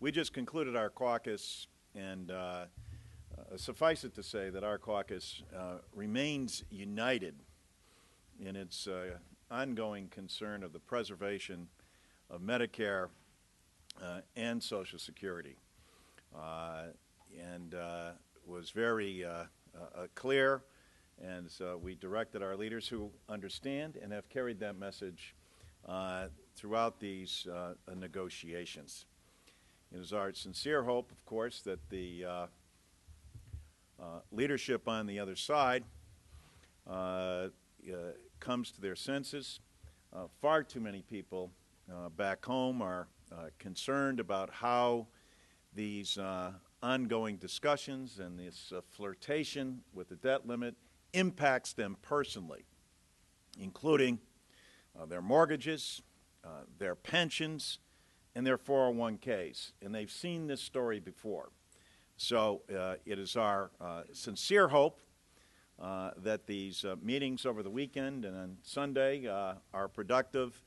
We just concluded our caucus, and suffice it to say that our caucus remains united in its ongoing concern of the preservation of Medicare and Social Security, and was very clear, and so we directed our leaders who understand and have carried that message throughout these negotiations. It is our sincere hope, of course, that the leadership on the other side comes to their senses. Far too many people back home are concerned about how these ongoing discussions and this flirtation with the debt limit impacts them personally, including their mortgages, their pensions, and their 401ks. And they've seen this story before. So it is our sincere hope that these meetings over the weekend and on Sunday are productive,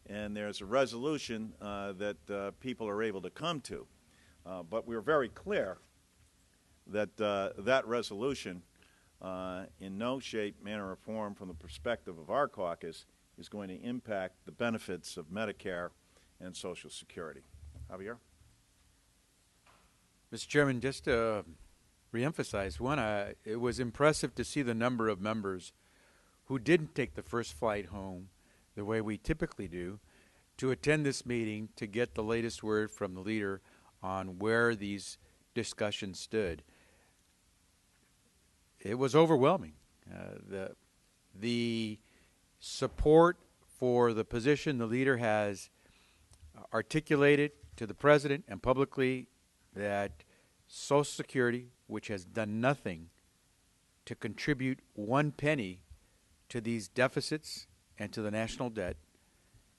and there's a resolution that people are able to come to. But we're very clear that that resolution, in no shape, manner, or form, from the perspective of our caucus, is going to impact the benefits of Medicare and Social Security. Javier? Mr. Chairman, just to reemphasize, one, it was impressive to see the number of members who didn't take the first flight home the way we typically do to attend this meeting to get the latest word from the leader on where these discussions stood. It was overwhelming. The support for the position the leader has articulated to the president and publicly, that Social Security, which has done nothing to contribute one penny to these deficits and to the national debt,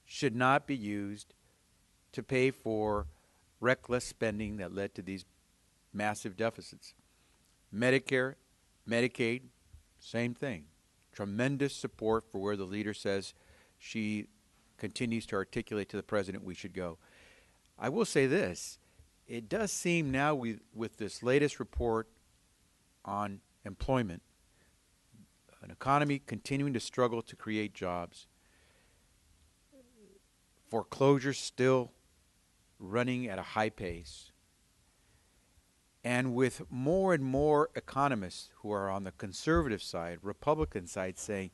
should not be used to pay for reckless spending that led to these massive deficits. Medicare, Medicaid, same thing. Tremendous support for where the leader says she continues to articulate to the president we should go. I will say this. It does seem now with this latest report on employment, an economy continuing to struggle to create jobs, foreclosures still running at a high pace, and with more and more economists who are on the conservative side, Republican side, saying,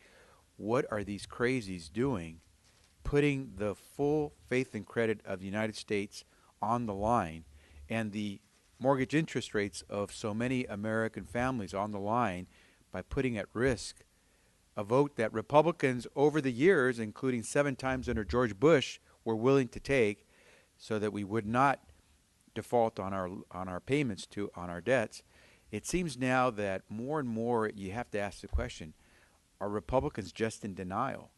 what are these crazies doing, putting the full faith and credit of the United States on the line, and the mortgage interest rates of so many American families on the line by putting at risk a vote that Republicans over the years, including 7 times under George Bush, were willing to take so that we would not default on our payments on our debts. It seems now that more and more you have to ask the question, are Republicans just in denial?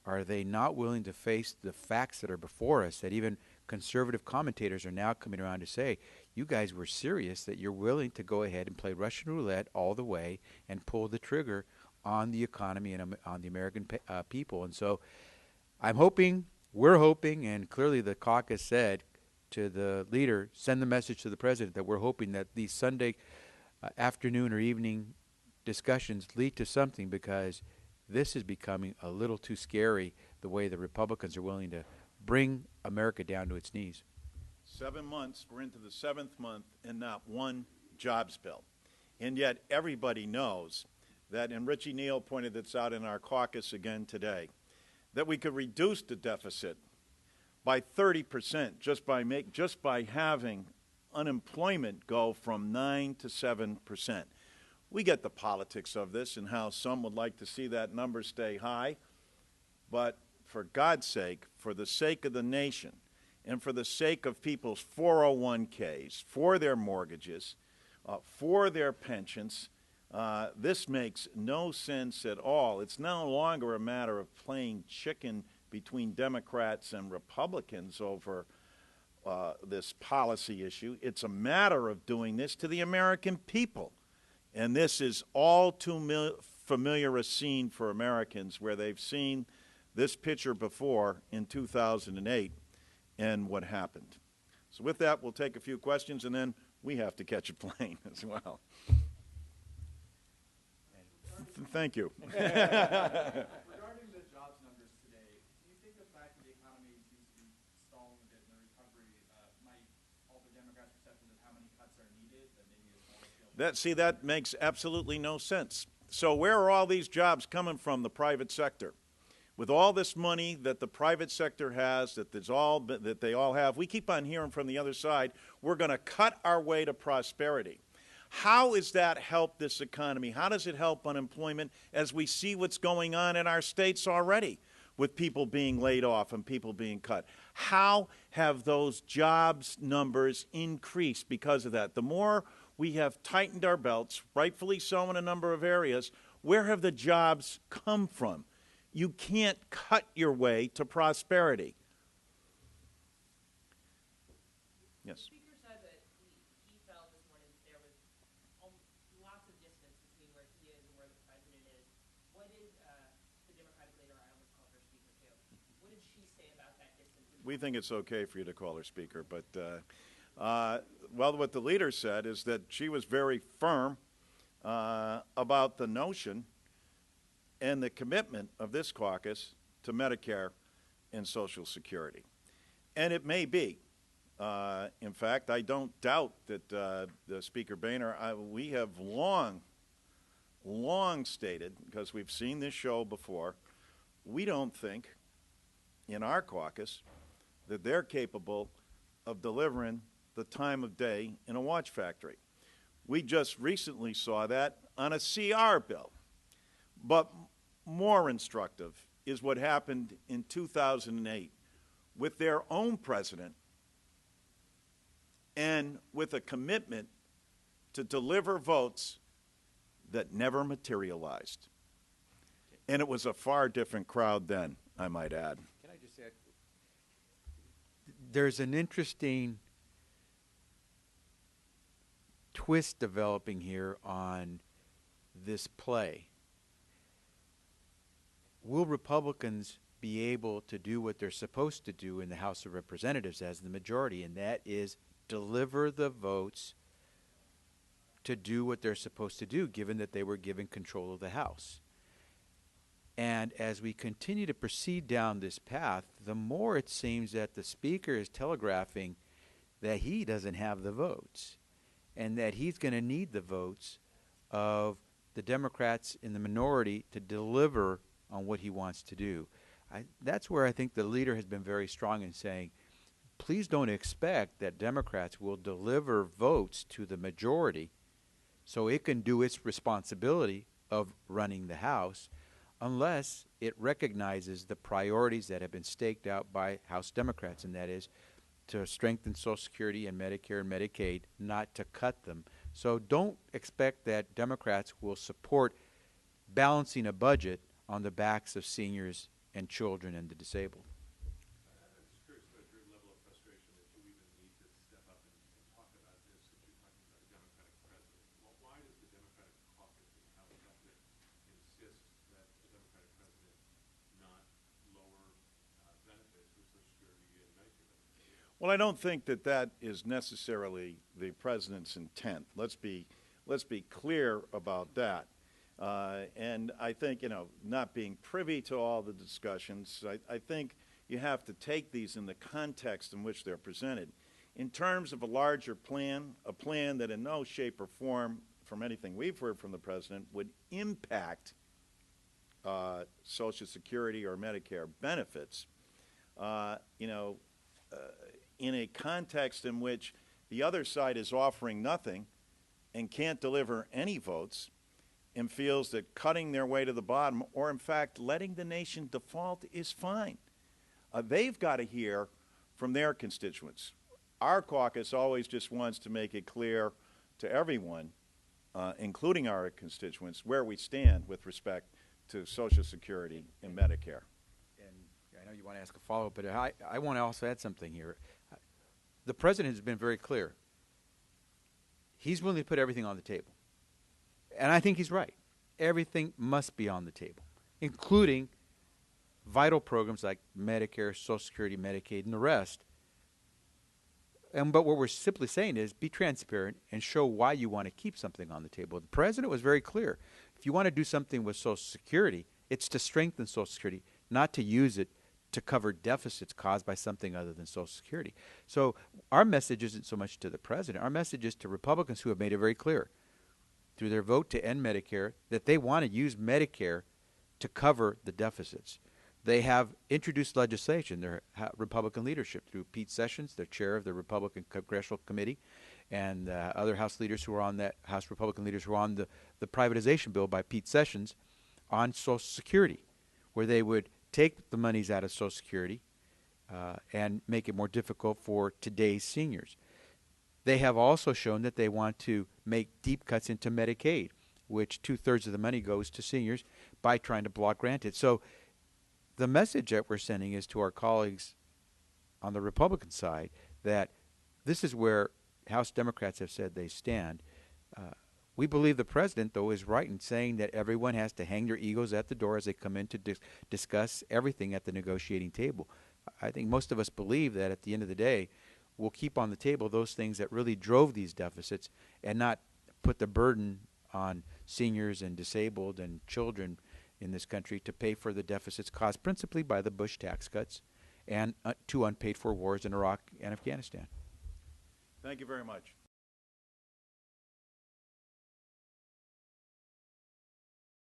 Are they not willing to face the facts that are before us, that even conservative commentators are now coming around to say, you guys were serious, that you're willing to go ahead and play Russian roulette all the way and pull the trigger on the economy and on the American people. And so I'm hoping, we're hoping, and clearly the caucus said to the leader, send the message to the president that we're hoping that these Sunday afternoon or evening discussions lead to something, because this is becoming a little too scary, the way the Republicans are willing to bring America down to its knees. 7 months, we're into the 7th month, and not one jobs bill. And yet everybody knows that, and Richie Neal pointed this out in our caucus again today, that we could reduce the deficit by 30% just by having unemployment go from 9 to 7%. We get the politics of this and how some would like to see that number stay high, but for God's sake, for the sake of the nation, and for the sake of people's 401ks, for their mortgages, for their pensions, this makes no sense at all. It's no longer a matter of playing chicken between Democrats and Republicans over this policy issue. It's a matter of doing this to the American people. And this is all too familiar a scene for Americans, where they've seen this picture before in 2008 and what happened. So with that, we'll take a few questions, and then we have to catch a plane as well. Thank you. Regarding the jobs numbers today, do you think the fact that the economy seems to be stalling a bit in the recovery might alter Democrats' perception of how many cuts are needed? That makes absolutely no sense. So where are all these jobs coming from, the private sector? With all this money that the private sector has, that they all have, we keep on hearing from the other side, we're going to cut our way to prosperity. How does that help this economy? How does it help unemployment as we see what's going on in our states already with people being laid off and people being cut? How have those jobs numbers increased because of that? The more we have tightened our belts, rightfully so in a number of areas, where have the jobs come from? You can't cut your way to prosperity. Yes. We think it's okay for you to call her speaker, but, well, what the leader said is that she was very firm about the notion and the commitment of this caucus to Medicare and Social Security. And it may be. In fact, I don't doubt that the Speaker Boehner, we have long stated, because we've seen this show before, we don't think in our caucus that they're capable of delivering the time of day in a watch factory. We just recently saw that on a CR bill. But more instructive is what happened in 2008 with their own president and with a commitment to deliver votes that never materialized. And it was a far different crowd then, I might add. Can I just add? There's an interesting twist developing here on this play. Will Republicans be able to do what they're supposed to do in the House of Representatives as the majority, and that is deliver the votes to do what they're supposed to do, given that they were given control of the House? And as we continue to proceed down this path, the more it seems that the Speaker is telegraphing that he doesn't have the votes and that he's going to need the votes of the Democrats in the minority to deliver on what he wants to do. That's where I think the leader has been very strong in saying, please don't expect that Democrats will deliver votes to the majority so it can do its responsibility of running the House unless it recognizes the priorities that have been staked out by House Democrats, and that is to strengthen Social Security and Medicare and Medicaid, not to cut them. So don't expect that Democrats will support balancing a budget on the backs of seniors and children and the disabled. I'm just curious about your level of frustration that you even need to step up and talk about this, that you're talking about a Democratic president. Well, why does the Democratic caucus in the House have to insist that the Democratic president not lower benefits for Social Security and Medicare benefits? Well, I don't think that that is necessarily the president's intent. Let's be clear about that. And I think, not being privy to all the discussions, I think you have to take these in the context in which they're presented. In terms of a larger plan, a plan that in no shape or form, from anything we've heard from the president, would impact Social Security or Medicare benefits, in a context in which the other side is offering nothing and can't deliver any votes, and feels that cutting their way to the bottom, or in fact letting the nation default, is fine. They've got to hear from their constituents. Our caucus always just wants to make it clear to everyone, including our constituents, where we stand with respect to Social Security and Medicare. And I know you want to ask a follow-up, but I want to also add something here. The president has been very clear. He's willing to put everything on the table. And I think he's right. Everything must be on the table, including vital programs like Medicare, Social Security, Medicaid, and the rest. but what we're simply saying is be transparent and show why you want to keep something on the table. The president was very clear. If you want to do something with Social Security, it's to strengthen Social Security, not to use it to cover deficits caused by something other than Social Security. So our message isn't so much to the president. Our message is to Republicans who have made it very clear through their vote to end Medicare that they want to use Medicare to cover the deficits. They have introduced legislation, their Republican leadership, through Pete Sessions, the chair of the Republican Congressional Committee, and other House leaders who are on that, House Republican leaders who are on the privatization bill by Pete Sessions on Social Security, where they would take the monies out of Social Security and make it more difficult for today's seniors. They have also shown that they want to make deep cuts into Medicaid, which 2/3 of the money goes to seniors, by trying to block grant it. So the message that we're sending is to our colleagues on the Republican side that this is where House Democrats have said they stand. We believe the president, though, is right in saying that everyone has to hang their egos at the door as they come in to discuss everything at the negotiating table. I think most of us believe that at the end of the day, we'll keep on the table those things that really drove these deficits and not put the burden on seniors and disabled and children in this country to pay for the deficits caused principally by the Bush tax cuts and two unpaid for wars in Iraq and Afghanistan. Thank you very much.